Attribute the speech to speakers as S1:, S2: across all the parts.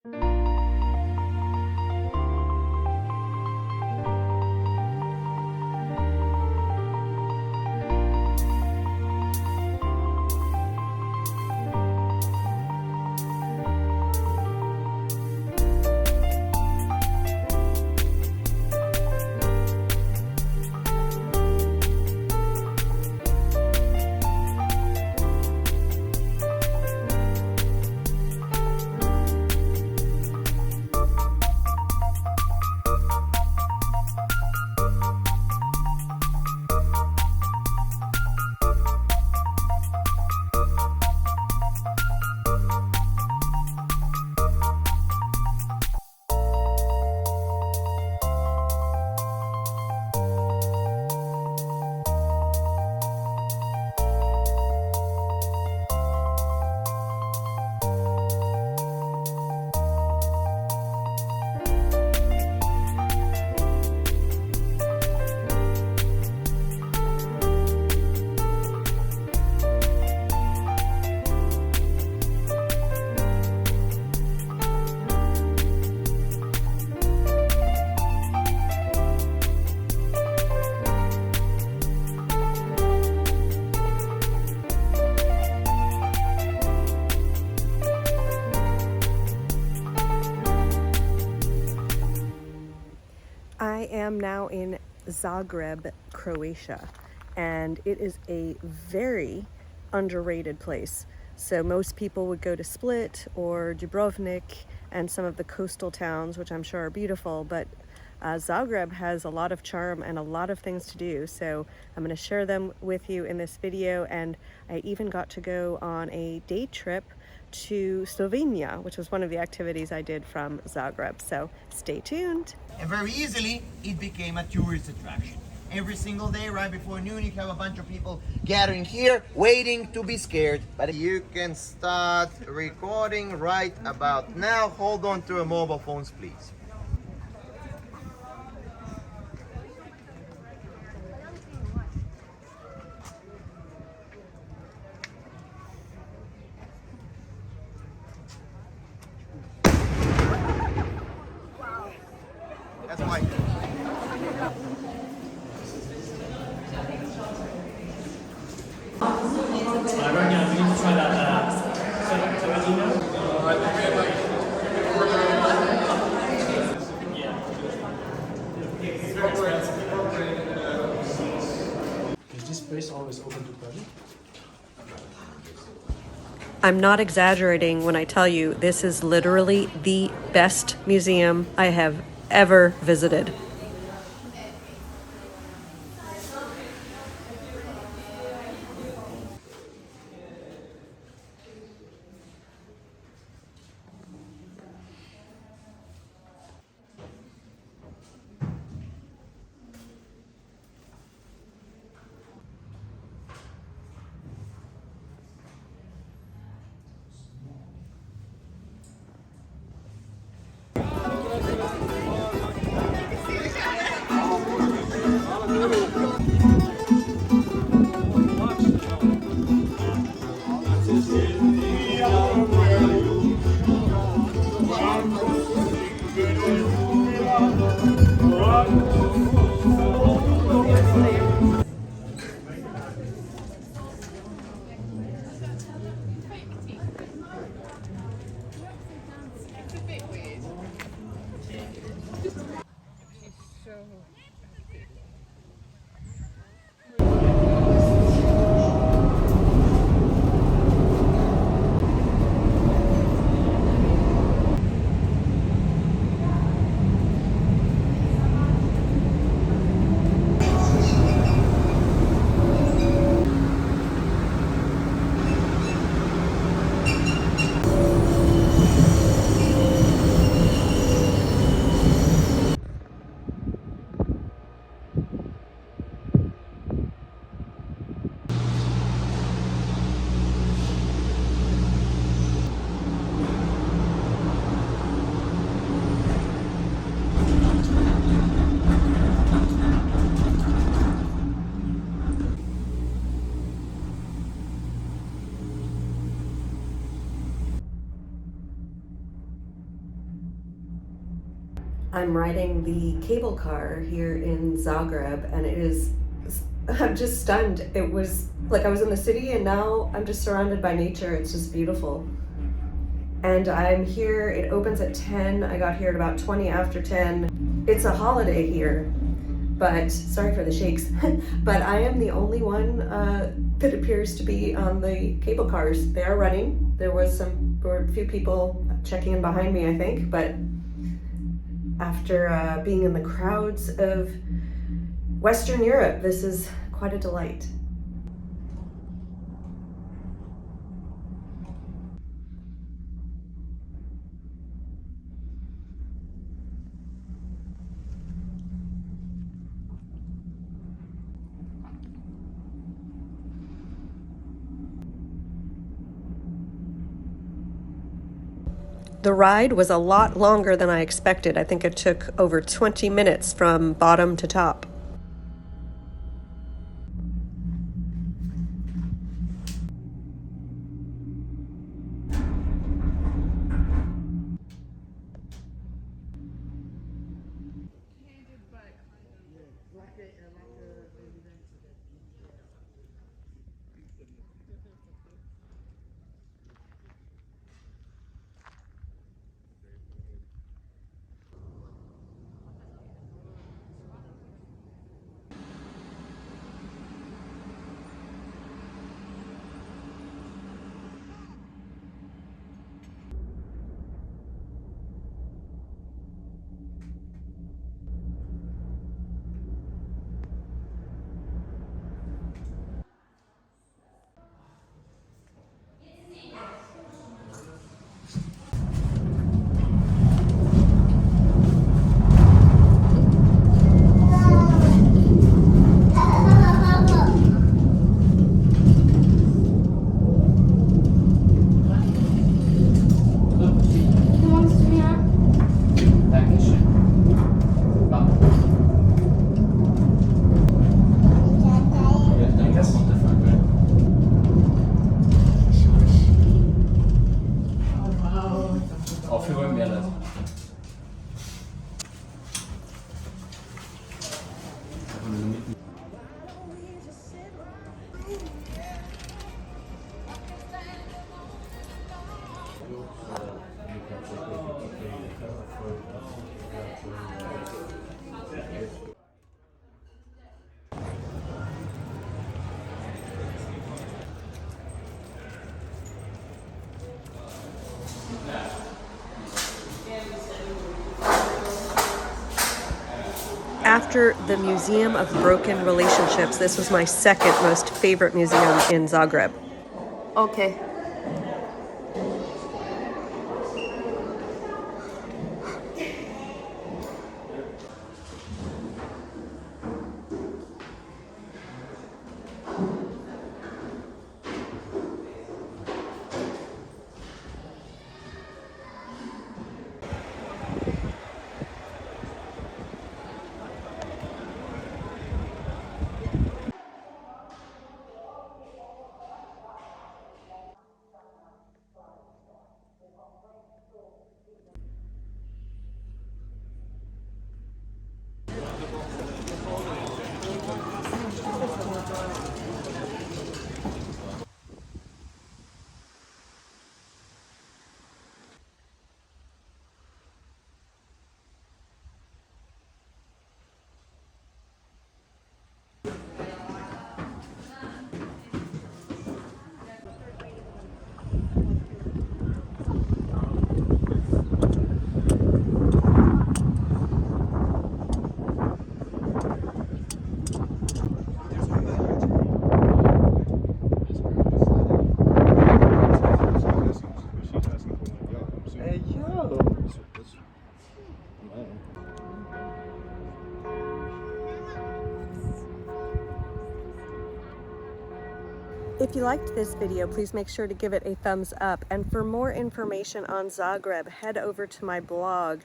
S1: I am now in Zagreb, Croatia, and it is a very underrated place. So most people would go to Split or Dubrovnik and some of the coastal towns, which I'm sure are beautiful, but Zagreb has a lot of charm and a lot of things to do. So I'm going to share them with you in this video, and I even got to go on a day trip to Slovenia, which was one of the activities I did from Zagreb. So stay tuned.
S2: And very easily, it became a tourist attraction. Every single day, right before noon, you have a bunch of people gathering here, waiting to be scared. But you can start recording right about now. Hold on to your mobile phones, please. That's why.
S3: Right now, we need to try that. So email? Is this place always open to public?
S1: I'm not exaggerating when I tell you this is literally the best museum I have ever visited. I'm riding the cable car here in Zagreb, and I'm just stunned. It was like I was in the city, and now I'm just surrounded by nature. It's just beautiful. And I'm here, it opens at 10. I got here at about 20 after 10. It's a holiday here, but sorry for the shakes. But I am the only one that appears to be on the cable cars. They are running. There were a few people checking in behind me, I think, but after being in the crowds of Western Europe, this is quite a delight. The ride was a lot longer than I expected. I think it took over 20 minutes from bottom to top. After the Museum of Broken Relationships, this was my second most favorite museum in Zagreb. Okay. If you liked this video, please make sure to give it a thumbs up. And for more information on Zagreb, head over to my blog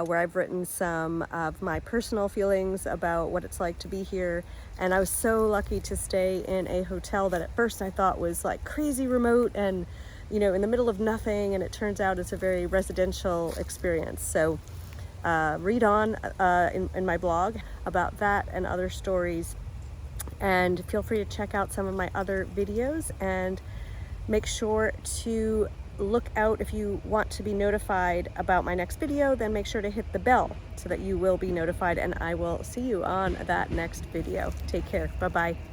S1: where I've written some of my personal feelings about what it's like to be here. And I was so lucky to stay in a hotel that at first I thought was like crazy remote and, you know, in the middle of nothing. And it turns out it's a very residential experience. So read on in my blog about that and other stories. And feel free to check out some of my other videos, and make sure to look out if you want to be notified about my next video. Then make sure to hit the bell so that you will be notified, and I will see you on that next video. Take care. Bye bye.